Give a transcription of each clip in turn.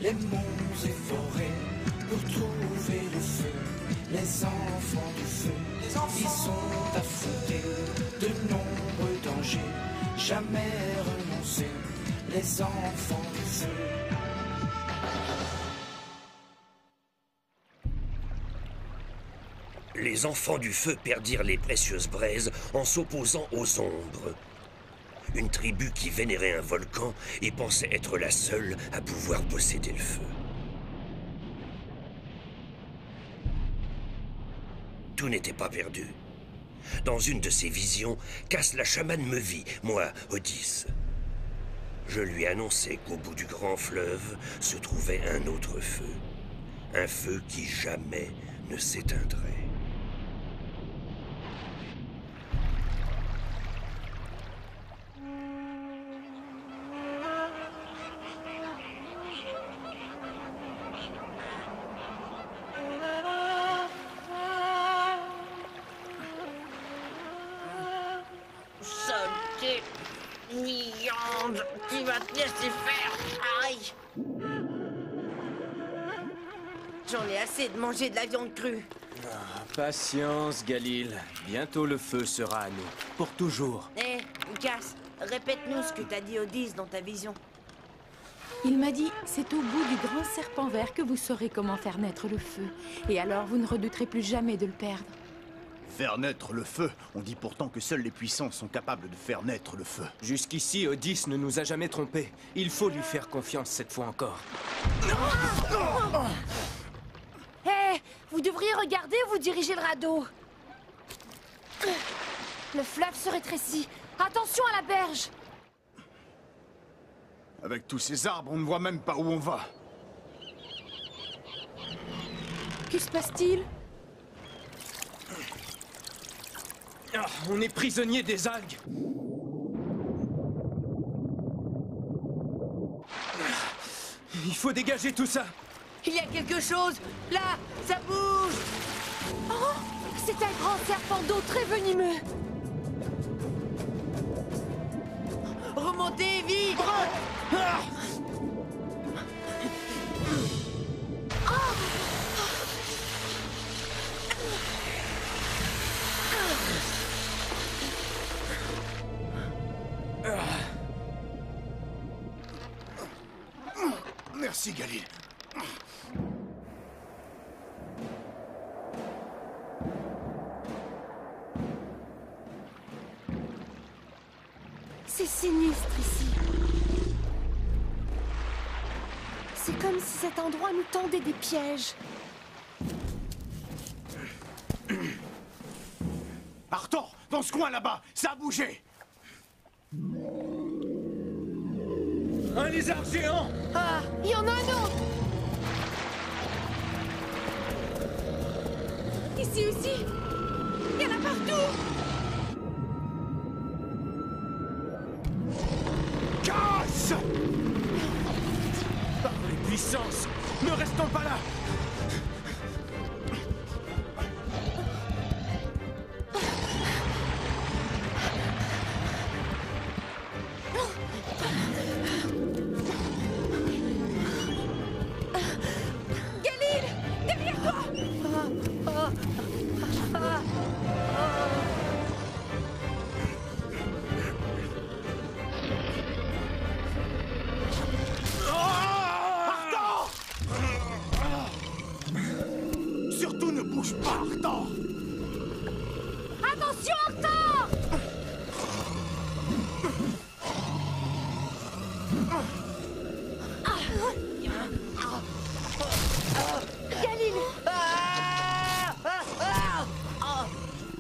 les monts et forêts pour trouver le feu. Les enfants du feu, ils sont affrontés de nombreux dangers, jamais renoncer, les enfants du feu. Les enfants du feu perdirent les précieuses braises en s'opposant aux ombres. Une tribu qui vénérait un volcan et pensait être la seule à pouvoir posséder le feu. Tout n'était pas perdu. Dans une de ses visions, Cass la chamane me vit, moi, Odys. Je lui annonçai qu'au bout du grand fleuve se trouvait un autre feu. Un feu qui jamais ne s'éteindrait. Viande, tu vas te laisser faire. Aïe. J'en ai assez de manger de la viande crue. Ah, patience, Galil. Bientôt le feu sera à nous. Pour toujours. Hé, Cass, répète-nous ce que t'as dit Odys dans ta vision. Il m'a dit, c'est au bout du grand serpent vert que vous saurez comment faire naître le feu. Et alors vous ne redouterez plus jamais de le perdre. Faire naître le feu? On dit pourtant que seuls les puissants sont capables de faire naître le feu. Jusqu'ici, Odys ne nous a jamais trompés. Il faut lui faire confiance cette fois encore. Hé, vous devriez regarder où vous dirigez le radeau. Le fleuve se rétrécit. Attention à la berge. Avec tous ces arbres, on ne voit même pas où on va. Que se passe-t-il? Ah, on est prisonnier des algues. Il faut dégager tout ça. Il y a quelque chose. Là, ça bouge. Oh, c'est un grand serpent d'eau très venimeux. Remontez vite. Merci, Galil. C'est sinistre ici. C'est comme si cet endroit nous tendait des pièges. Arthur, dans ce coin là-bas, ça a bougé. Un lézard géant. Ah, il y en a un autre. Ici aussi. Il y en a partout. Casse! Par les puissances, ne restons pas là. Galil, derrière toi. Surtout ne bouge pas, Arthur! Attention, Arthur. Galil.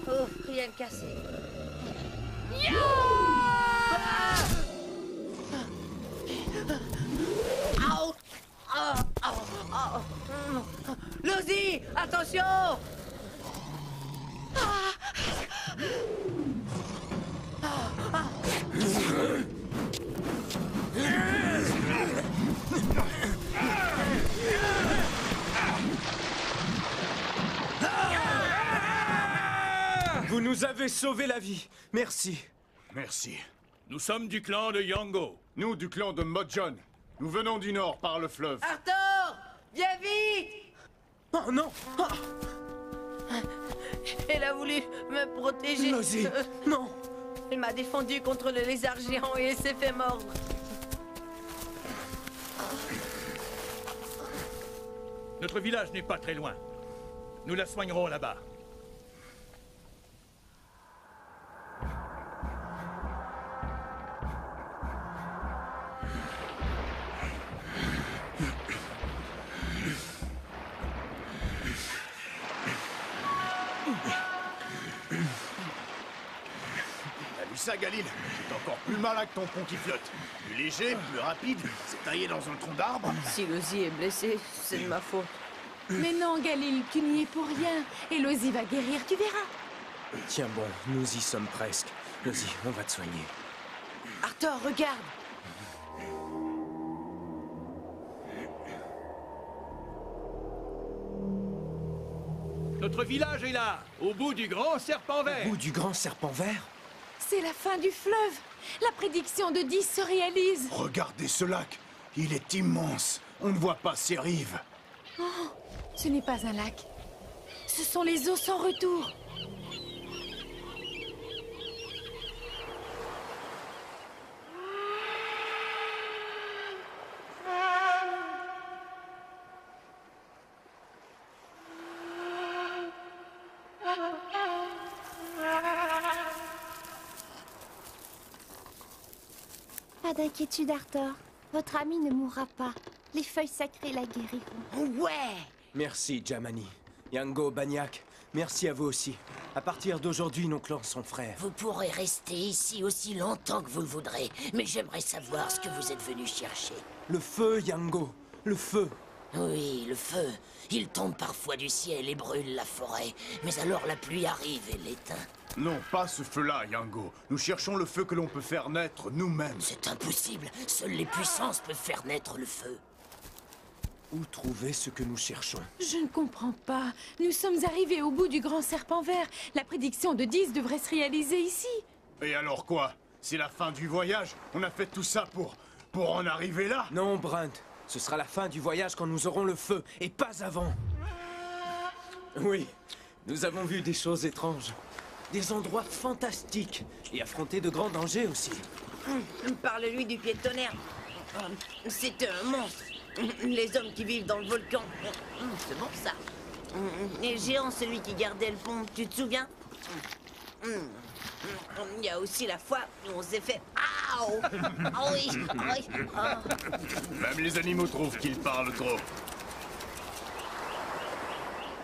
Oh, rien de cassé. Lozzie, attention! Vous nous avez sauvé la vie. Merci. Merci. Nous sommes du clan de Yango. Nous, du clan de Modjon. Nous venons du nord, par le fleuve. Arthur! Viens vite! Oh non! Ah, Elle a voulu me protéger. Lozzie, non! Elle m'a défendu contre le lézard géant et elle s'est fait mordre. Notre village n'est pas très loin. Nous la soignerons là-bas. T'as vu ça, Galil? C'est encore plus malin que ton pont qui flotte. Plus léger, plus rapide, c'est taillé dans un tronc d'arbre. Si Lozzie est blessée, c'est de ma faute. Mais non, Galil, tu n'y es pour rien. Et Lozzie va guérir, tu verras. Tiens bon, nous y sommes presque. Lozzie, on va te soigner. Arthur, regarde! Notre village est là, au bout du grand serpent vert. Au bout du grand serpent vert? C'est la fin du fleuve. La prédiction de 10 se réalise. Regardez ce lac. Il est immense. On ne voit pas ses rives. Oh, ce n'est pas un lac. Ce sont les eaux sans retour. Pas d'inquiétude, Arthur. Votre ami ne mourra pas. Les feuilles sacrées la guériront. Ouais! Merci, Jamani. Yango, Bagnac, merci à vous aussi. À partir d'aujourd'hui, nos clans sont frères. Vous pourrez rester ici aussi longtemps que vous le voudrez, mais j'aimerais savoir ce que vous êtes venu chercher. Le feu, Yango, le feu. Oui, le feu. Il tombe parfois du ciel et brûle la forêt, mais alors la pluie arrive et l'éteint. Non, pas ce feu-là, Yango. Nous cherchons le feu que l'on peut faire naître nous-mêmes. C'est impossible. Seules les puissances peuvent faire naître le feu. Où trouver ce que nous cherchons? Je ne comprends pas. Nous sommes arrivés au bout du grand serpent vert. La prédiction de 10 devrait se réaliser ici. Et alors quoi? C'est la fin du voyage? On a fait tout ça pour en arriver là? Non, Brunt. Ce sera la fin du voyage quand nous aurons le feu, et pas avant. Oui, nous avons vu des choses étranges. Des endroits fantastiques. Et affronté de grands dangers aussi. Parle-lui du pied de tonnerre. C'est un monstre. Les hommes qui vivent dans le volcan. C'est bon ça. Et Géant, celui qui gardait le pont, tu te souviens? Il y a aussi la fois où on s'est fait... Aouh! Ah oui! Ah oui! Ah. Même les animaux trouvent qu'ils parlent trop.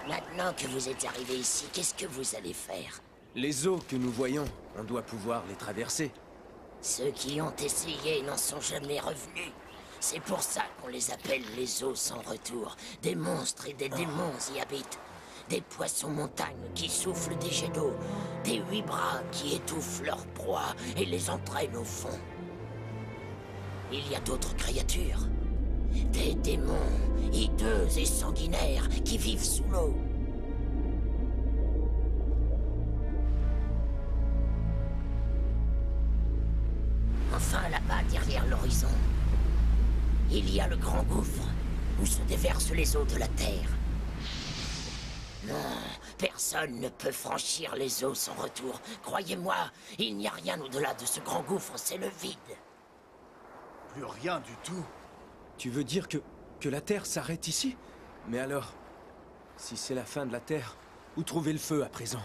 Maintenant que vous êtes arrivé ici, qu'est-ce que vous allez faire? Les eaux que nous voyons, on doit pouvoir les traverser. Ceux qui ont essayé n'en sont jamais revenus. C'est pour ça qu'on les appelle les eaux sans retour. Des monstres et des démons y habitent. Des poissons montagnes qui soufflent des jets d'eau. Des 8 bras qui étouffent leurs proies et les entraînent au fond. Il y a d'autres créatures. Des démons, hideux et sanguinaires qui vivent sous l'eau. Enfin, là-bas, derrière l'horizon, il y a le grand gouffre où se déversent les eaux de la terre. Non, personne ne peut franchir les eaux sans retour. Croyez-moi, il n'y a rien au-delà de ce grand gouffre, c'est le vide. Plus rien du tout. Tu veux dire que la Terre s'arrête ici? Mais alors, si c'est la fin de la Terre, où trouver le feu à présent?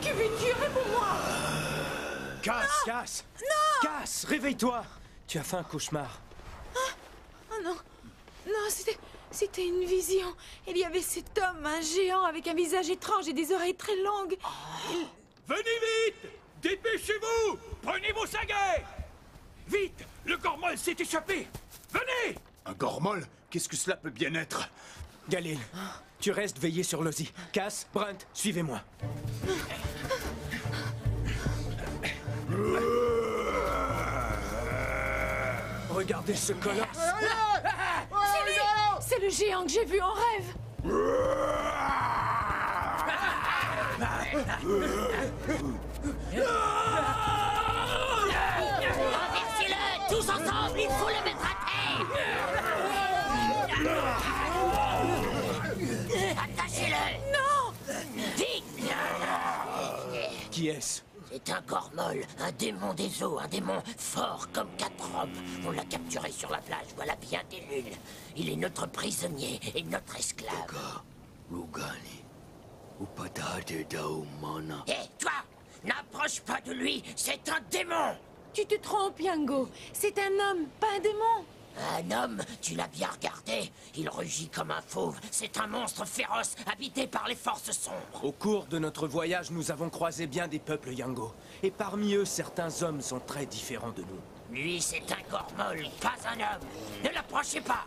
Que veux-tu? Réponds-moi! Cass! Cass! Non! Cass! Réveille-toi! Tu as fait un cauchemar. Non, c'était une vision. Il y avait cet homme, un géant avec un visage étrange et des oreilles très longues. Venez vite! Dépêchez-vous! Prenez vos saguets! Vite! Le Gormol s'est échappé! Venez! Un Gormol? Qu'est-ce que cela peut bien être? Galil, tu restes veillé sur Lozi. Cass, Brunt, suivez-moi. Regardez ce colosse. C'est lui! C'est le géant que j'ai vu en rêve. Renversez-le! Tous ensemble, il faut le mettre à terre! Attachez-le! Non! Vite! Qui est-ce? C'est un Gormol, un démon des eaux, un démon fort comme 4 hommes. On l'a capturé sur la plage, voilà bien des lunes. Il est notre prisonnier et notre esclave. Hé, toi! N'approche pas de lui, c'est un démon! Tu te trompes, Yango. C'est un homme, pas un démon. Un homme, tu l'as bien regardé. Il rugit comme un fauve. C'est un monstre féroce, habité par les forces sombres. Au cours de notre voyage, nous avons croisé bien des peuples Yango. Et parmi eux, certains hommes sont très différents de nous. Lui, c'est un Gormol, pas un homme. Ne l'approchez pas!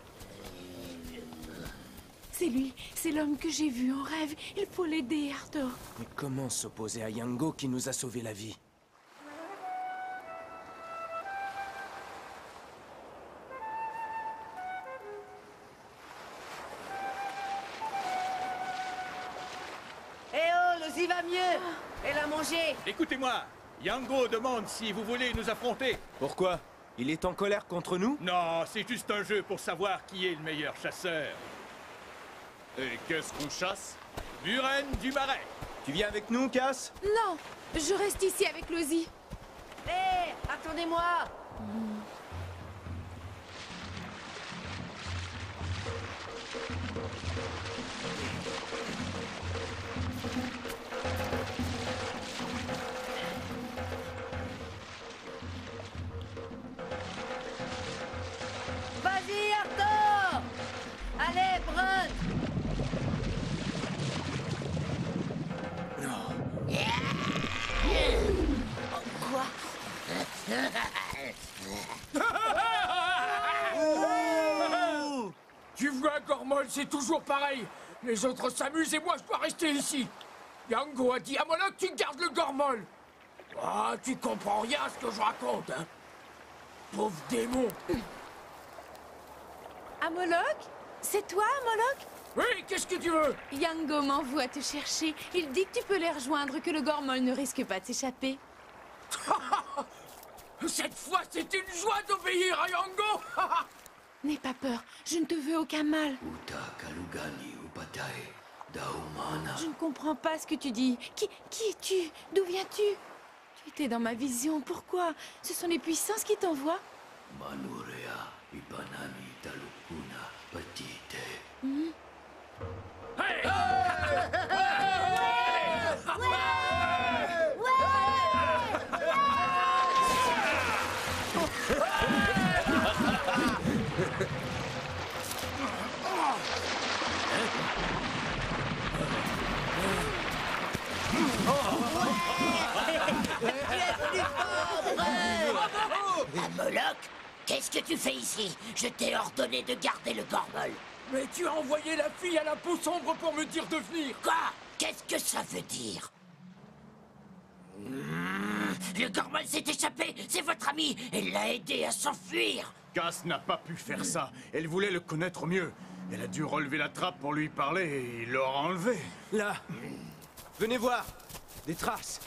C'est lui, c'est l'homme que j'ai vu en rêve. Il faut l'aider, Arthur. Mais comment s'opposer à Yango qui nous a sauvé la vie? Eh oh, Lozi va mieux. Elle a mangé. Écoutez-moi, Yango demande si vous voulez nous affronter. Pourquoi? Il est en colère contre nous? Non, c'est juste un jeu pour savoir qui est le meilleur chasseur. Et qu'est-ce qu'on chasse? Buren du Marais. Tu viens avec nous, Cass? Non, je reste ici avec Lozi. Hé, attendez-moi. Vas-y, Arthur. Allez, Brunt. Quoi? Tu vois, Gormol, c'est toujours pareil. Les autres s'amusent et moi, je dois rester ici. Yango a dit à Moloch, tu gardes le Gormol. Ah, tu comprends rien à ce que je raconte, hein? Pauvre démon. Amolok? C'est toi, Amolok? Oui, qu'est-ce que tu veux? Yango m'envoie te chercher. Il dit que tu peux les rejoindre, que le Gormol ne risque pas de s'échapper. Cette fois, c'est une joie d'obéir à Yango. N'aie pas peur, je ne te veux aucun mal. Je ne comprends pas ce que tu dis. Qui es-tu? D'où viens-tu? Tu étais dans ma vision, pourquoi? Ce sont les puissances qui t'envoient? Moloch, qu'est-ce que tu fais ici? Je t'ai ordonné de garder le Gormol. Mais tu as envoyé la fille à la peau sombre pour me dire de venir. Quoi? Qu'est-ce que ça veut dire? Le Gormol s'est échappé, c'est votre ami. Elle l'a aidé à s'enfuir. Cass n'a pas pu faire ça. Elle voulait le connaître mieux. Elle a dû relever la trappe pour lui parler et il l'aura enlevé. Là! Venez voir! Des traces!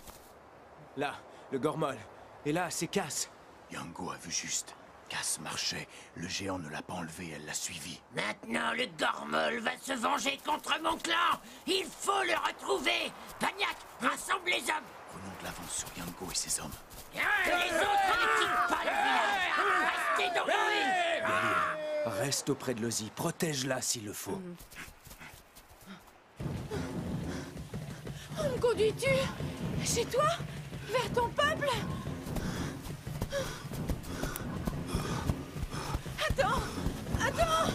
Là, le Gormol. Et là, c'est Cass. Yango a vu juste. Cass marchait. Le géant ne l'a pas enlevé, elle l'a suivi. Maintenant, le Gormol va se venger contre mon clan. Il faut le retrouver. Pagnac, rassemble les hommes. Prenons de l'avance sur Yango et ses hommes. Les autres ne quittent pas le village. Restez dans le Reste auprès de Lozi. Protège-la s'il le faut. Où me conduis-tu? Chez toi? Vers ton peuple? Attends! Attends!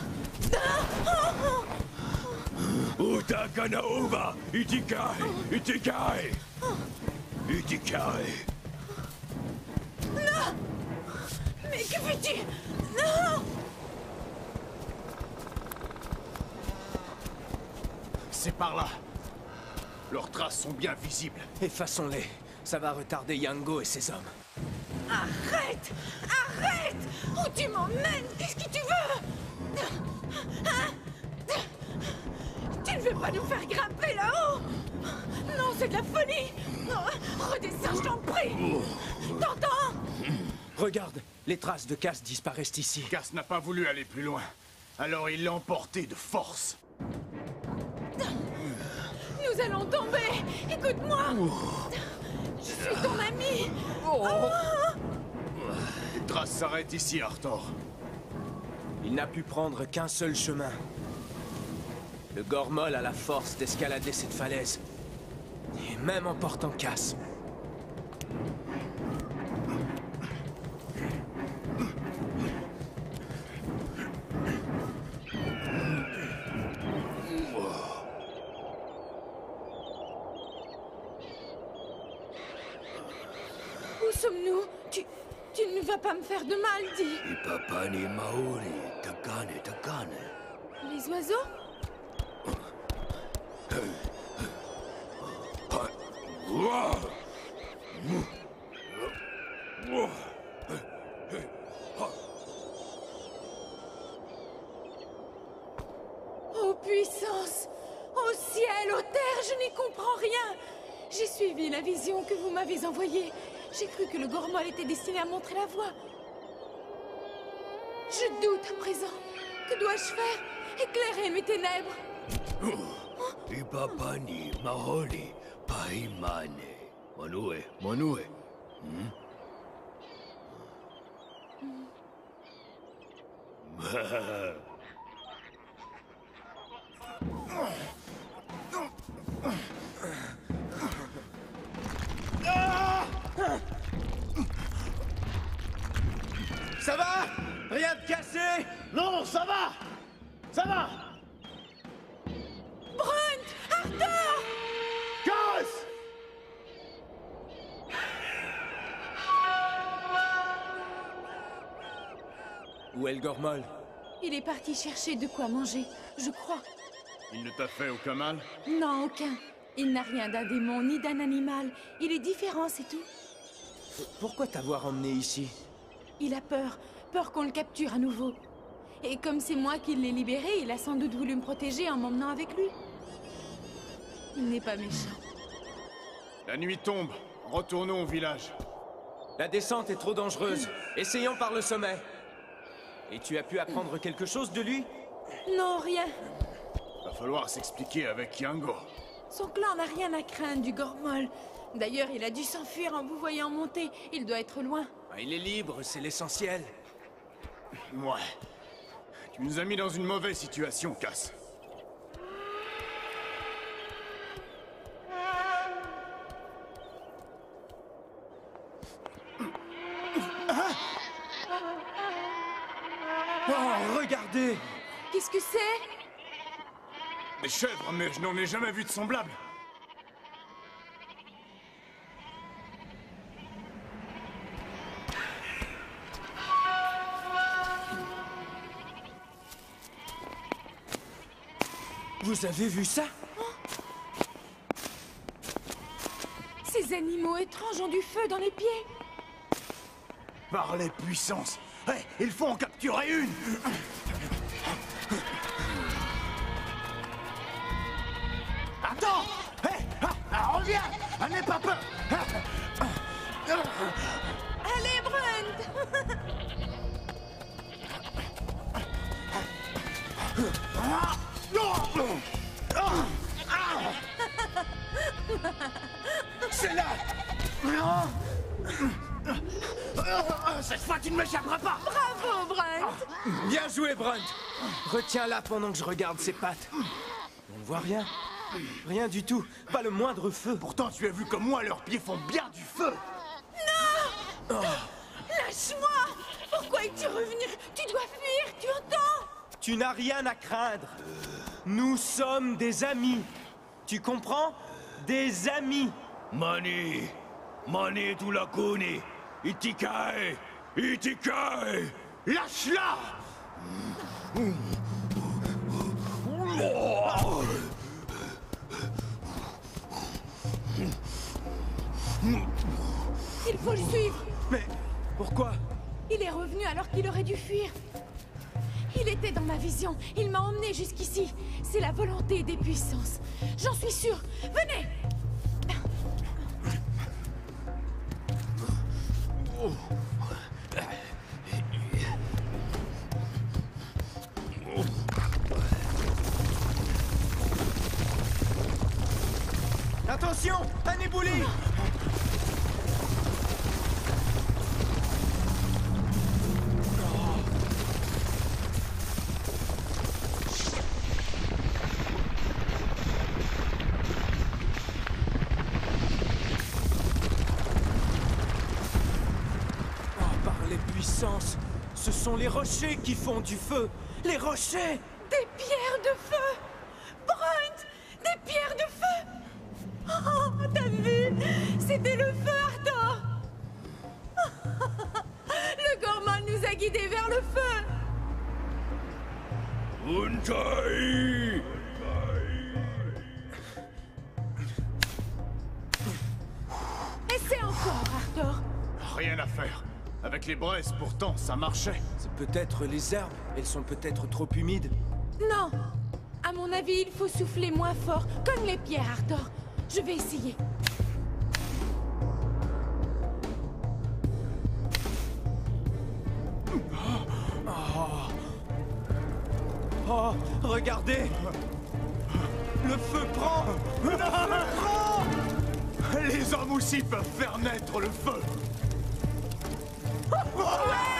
Utakanaova! Itikai! Itikai! Itikai! Non! Mais que fais-tu? Non! C'est par là. Leurs traces sont bien visibles. Effaçons-les. Ça va retarder Yango et ses hommes. Arrête! Arrête! Où tu m'emmènes? Qu'est-ce que tu veux? Hein? Tu ne veux pas nous faire grimper là-haut? Non, c'est de la folie! Redescends, je t'en prie! T'entends? Regarde, les traces de Cass disparaissent ici. Cass n'a pas voulu aller plus loin. Alors il l'a emporté de force. Nous allons tomber! Écoute-moi! Je suis ton ami! Les traces s'arrêtent ici, Arthur. Il n'a pu prendre qu'un seul chemin. Le Gormol a la force d'escalader cette falaise. Et même en portant Cass. Où sommes-nous? Tu ne vas pas me faire de mal, dis. Ipapani Maori, Takane, Takane. Les oiseaux? Ô puissance! Au ciel, aux terres, je n'y comprends rien! J'ai suivi la vision que vous m'avez envoyée. J'ai cru que le Gormol était destiné à montrer la voie. Je doute à présent. Que dois-je faire? Éclairer mes ténèbres. Ipapani Maholi, Paimane. Manue, Manue. Ça va? Rien de cassé? Non, ça va! Ça va! Brunt! Arthur! Cass! Où est le Gormol? Il est parti chercher de quoi manger, je crois. Il ne t'a fait aucun mal? Non, aucun. Il n'a rien d'un démon ni d'un animal. Il est différent, c'est tout. Pourquoi t'avoir emmené ici? Il a peur. Peur qu'on le capture à nouveau. Et comme c'est moi qui l'ai libéré, il a sans doute voulu me protéger en m'emmenant avec lui. Il n'est pas méchant. La nuit tombe. Retournons au village. La descente est trop dangereuse. Essayons par le sommet. Et tu as pu apprendre quelque chose de lui? Non, rien. Va falloir s'expliquer avec Yango. Son clan n'a rien à craindre du Gormol. D'ailleurs, il a dû s'enfuir en vous voyant monter. Il doit être loin. Il est libre, c'est l'essentiel. Ouais. Tu nous as mis dans une mauvaise situation, Cass. Oh, regardez! Qu'est-ce que c'est? Des chèvres, mais je n'en ai jamais vu de semblable. Vous avez vu ça? Ces animaux étranges ont du feu dans les pieds. Par les puissances. Hé, il faut en capturer une. Attends. Hé, reviens. N'aie pas peur. Allez, Brunt. C'est là. Cette fois, tu ne m'échapperas pas. Bravo, Brunt. Bien joué, Brunt. Retiens-la pendant que je regarde ses pattes. On ne voit rien. Rien du tout. Pas le moindre feu. Pourtant, tu as vu comme moi, leurs pieds font bien du feu. Non. Lâche-moi. Pourquoi es-tu revenu? Tu dois fuir, tu entends? Tu n'as rien à craindre. Nous sommes des amis. Tu comprends? Des amis. Mani tu la kuni. Itikae. Lâche-la! Il faut le suivre. Mais pourquoi? Il est revenu alors qu'il aurait dû fuir. Il était dans ma vision. Il m'a emmené jusqu'ici. C'est la volonté des puissances. J'en suis sûre. Venez! Attention! Un éboulis! Par les puissances, ce sont les rochers qui font du feu! Les rochers! Des pierres de feu! Brunt! Des pierres de feu! Oh, t'as vu? C'était le feu, Arthur! Le Gormol nous a guidés vers le feu! Untai! Essaie encore, Arthur! Rien à faire. Avec les braises, pourtant, ça marchait. C'est peut-être les herbes. Elles sont peut-être trop humides. Non! À mon avis, il faut souffler moins fort, comme les pierres, Arthur. Je vais essayer. Oh, regardez! Le feu prend! Le feu prend! Les hommes aussi peuvent faire naître le feu. Ouais!